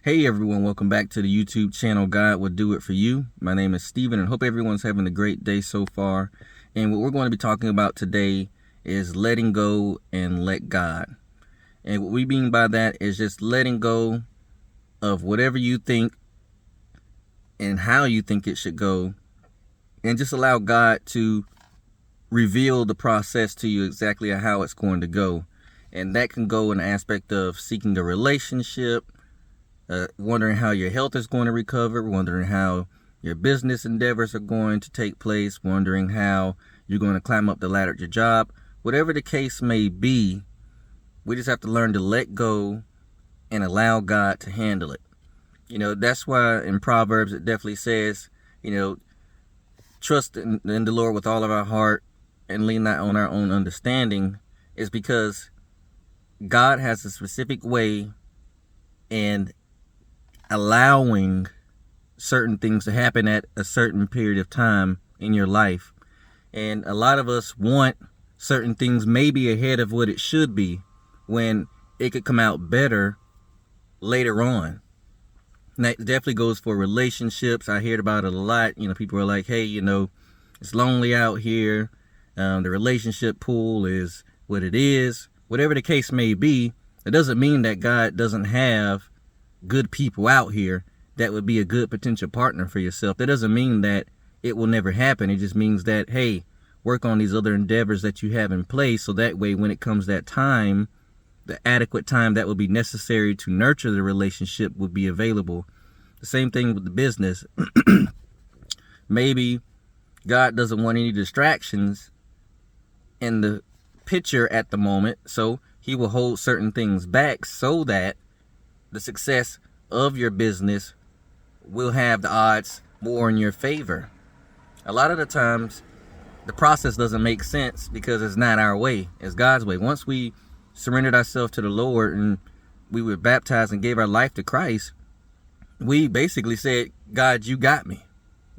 Hey everyone, welcome back to the YouTube channel God Will Do It For You. My name is Steven and hope everyone's having a great day so far. And what we're going to be talking about today is letting go and let God. And what we mean by that is just letting go of whatever you think and how you think it should go, and just allow God to reveal the process to you exactly how it's going to go. And that can go in the aspect of seeking a relationship, wondering how your health is going to recover, wondering how your business endeavors are going to take place, wondering how you're going to climb up the ladder at your job. Whatever the case may be, we just have to learn to let go and allow God to handle it. That's why in Proverbs it definitely says, trust in the Lord with all of our heart and lean not on our own understanding, is because God has a specific way and allowing certain things to happen at a certain period of time in your life. And a lot of us want certain things maybe ahead of what it should be, when it could come out better later on. And that definitely goes for relationships. I hear about it a lot. People are like, hey, it's lonely out here. The relationship pool is what it is. Whatever the case may be, it doesn't mean that God doesn't have good people out here that would be a good potential partner for yourself. That doesn't mean that it will never happen. It just means that, hey, work on these other endeavors that you have in place, so that way when it comes that time, the adequate time that will be necessary to nurture the relationship would be available. The same thing with the business. Maybe God doesn't want any distractions in the picture at the moment, so he will hold certain things back so that the success of your business will have the odds more in your favor. A lot of the times, the process doesn't make sense because it's not our way, it's God's way. Once we surrendered ourselves to the Lord and we were baptized and gave our life to Christ, we basically said, God, you got me.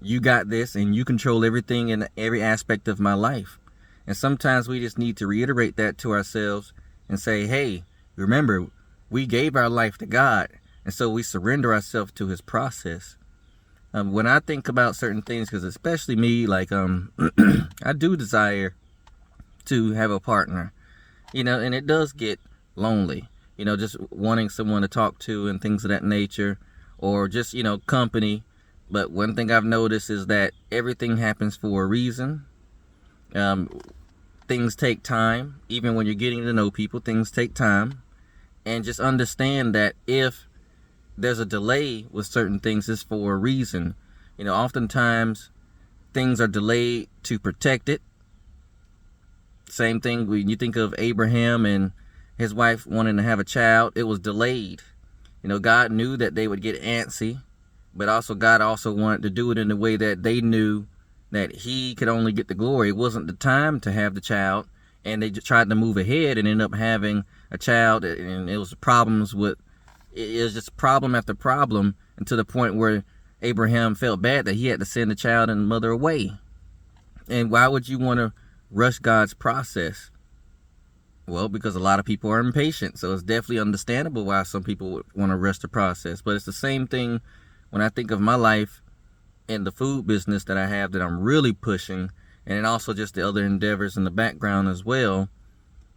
You got this, and you control everything in every aspect of my life. And sometimes we just need to reiterate that to ourselves and say, hey, remember, we gave our life to God, and so we surrender ourselves to his process. When I think about certain things, because especially me, I do desire to have a partner, and it does get lonely, just wanting someone to talk to and things of that nature, or just, company. But one thing I've noticed is that everything happens for a reason. Things take time. Even when you're getting to know people, things take time. And just understand that if there's a delay with certain things, it's for a reason. Oftentimes things are delayed to protect it. Same thing when you think of Abraham and his wife wanting to have a child, it was delayed. God knew that they would get antsy, but also God also wanted to do it in the way that they knew that he could only get the glory. It wasn't the time to have the child, and they just tried to move ahead and end up having a child, and it was problems with, it was just problem after problem, and to the point where Abraham felt bad that he had to send the child and the mother away. And why would you want to rush God's process? Well, because a lot of people are impatient, so it's definitely understandable why some people would want to rush the process. But it's the same thing when I think of my life and the food business that I have that I'm really pushing, and then also just the other endeavors in the background as well.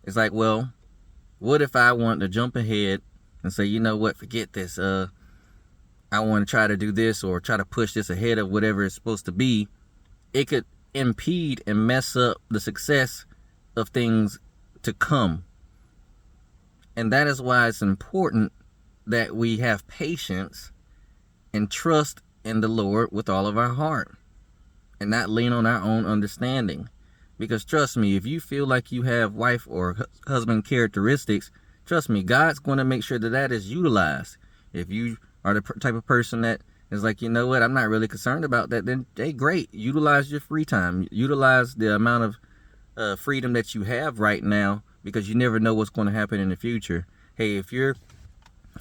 It's like, well, what if I want to jump ahead and say, you know what, forget this. I want to try to do this or try to push this ahead of whatever it's supposed to be. It could impede and mess up the success of things to come. And that is why it's important that we have patience and trust in the Lord with all of our heart, and not lean on our own understanding. Because trust me, if you feel like you have wife or husband characteristics, trust me, God's going to make sure that that is utilized. If you are the type of person that is like, you know what, I'm not really concerned about that, then hey, great. Utilize your free time. Utilize the amount of freedom that you have right now, because you never know what's going to happen in the future. Hey, if you're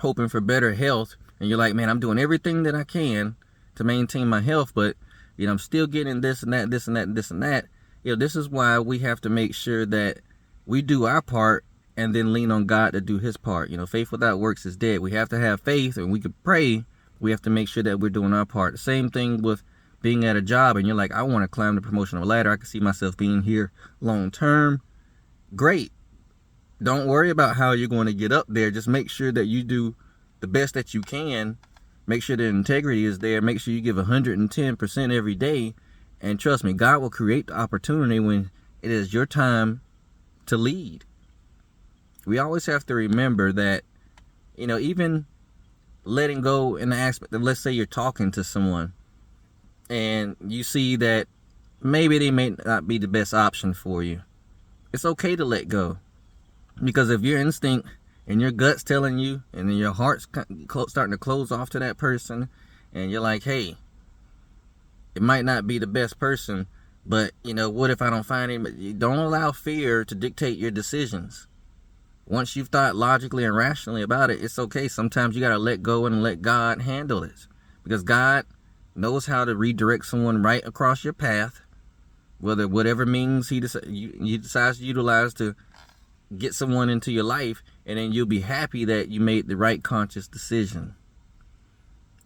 hoping for better health and you're like, man, I'm doing everything that I can to maintain my health, but I'm still getting this and that, this and that, and this and that. This is why we have to make sure that we do our part and then lean on God to do his part. Faith without works is dead. We have to have faith, and we could pray. We have to make sure that we're doing our part. The same thing with being at a job, and you're like, I want to climb the promotional ladder. I can see myself being here long term. Great. Don't worry about how you're going to get up there. Just make sure that you do the best that you can. Make sure the integrity is there. Make sure you give 110% every day. And trust me, God will create the opportunity when it is your time to lead. We always have to remember that, even letting go in the aspect of, let's say you're talking to someone and you see that maybe they may not be the best option for you. It's okay to let go. Because if your instinct and your gut's telling you, and then your heart's starting to close off to that person, and you're like, hey, it might not be the best person, but, what if I don't find him? Don't allow fear to dictate your decisions. Once you've thought logically and rationally about it, it's okay. Sometimes you got to let go and let God handle it. Because God knows how to redirect someone right across your path, whatever means he decides to utilize to get someone into your life, and then you'll be happy that you made the right conscious decision.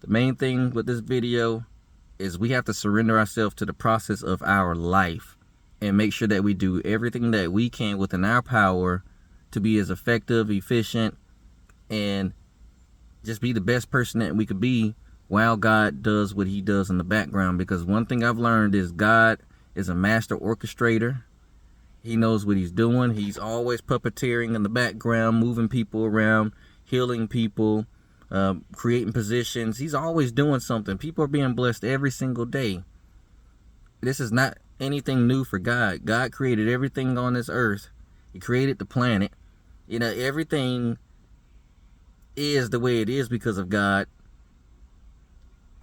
The main thing with this video is we have to surrender ourselves to the process of our life and make sure that we do everything that we can within our power to be as effective, efficient, and just be the best person that we could be while God does what he does in the background. Because one thing I've learned is God is a master orchestrator. He knows what he's doing. He's always puppeteering in the background, moving people around, healing people, creating positions. He's always doing something. People are being blessed every single day. This is not anything new for God. God created everything on this earth. He created the planet. Everything is the way it is because of God.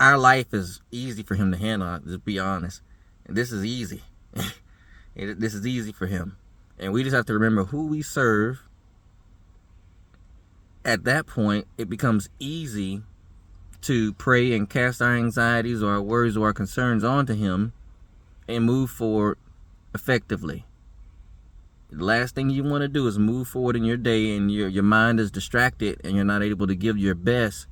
Our life is easy for him to handle, to be honest. And this is easy. This is easy for him. And we just have to remember who we serve. At that point, it becomes easy to pray and cast our anxieties or our worries or our concerns onto him and move forward effectively. The last thing you want to do is move forward in your day and your mind is distracted and you're not able to give your best.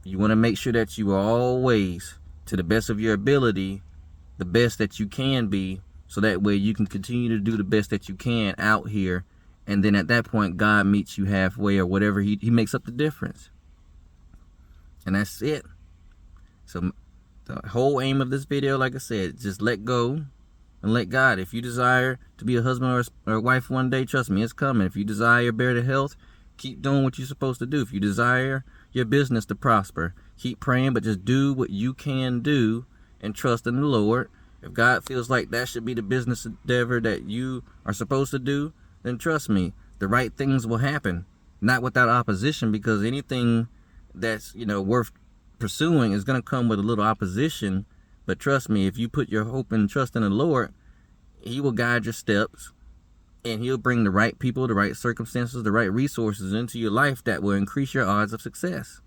You want to make sure that you are always, to the best of your ability, the best that you can be, so that way you can continue to do the best that you can out here, and then at that point God meets you halfway, or whatever, he makes up the difference. And that's it. So the whole aim of this video, like I said, just let go and let God. If you desire to be a husband or a wife one day, trust me, it's coming. If you desire better health, keep doing what you're supposed to do. If you desire your business to prosper, keep praying, but just do what you can do and trust in the Lord. If God feels like that should be the business endeavor that you are supposed to do, then trust me, the right things will happen. Not without opposition, because anything that's, worth pursuing is going to come with a little opposition. But trust me, if you put your hope and trust in the Lord, he will guide your steps, and he'll bring the right people, the right circumstances, the right resources into your life that will increase your odds of success.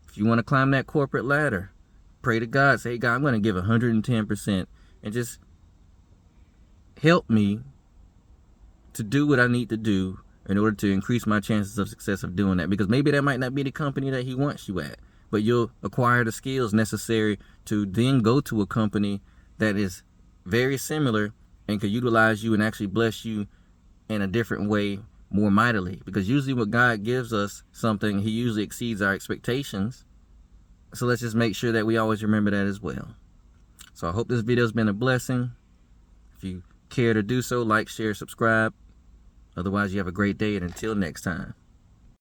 If you want to climb that corporate ladder, pray to God. Say, hey, God, I'm going to give 110% and just help me to do what I need to do in order to increase my chances of success of doing that. Because maybe that might not be the company that he wants you at, but you'll acquire the skills necessary to then go to a company that is very similar and could utilize you and actually bless you in a different way more mightily. Because usually when God gives us something, he usually exceeds our expectations. So let's just make sure that we always remember that as well. So I hope this video has been a blessing. If you care to do so, like, share, subscribe. Otherwise, you have a great day, and until next time.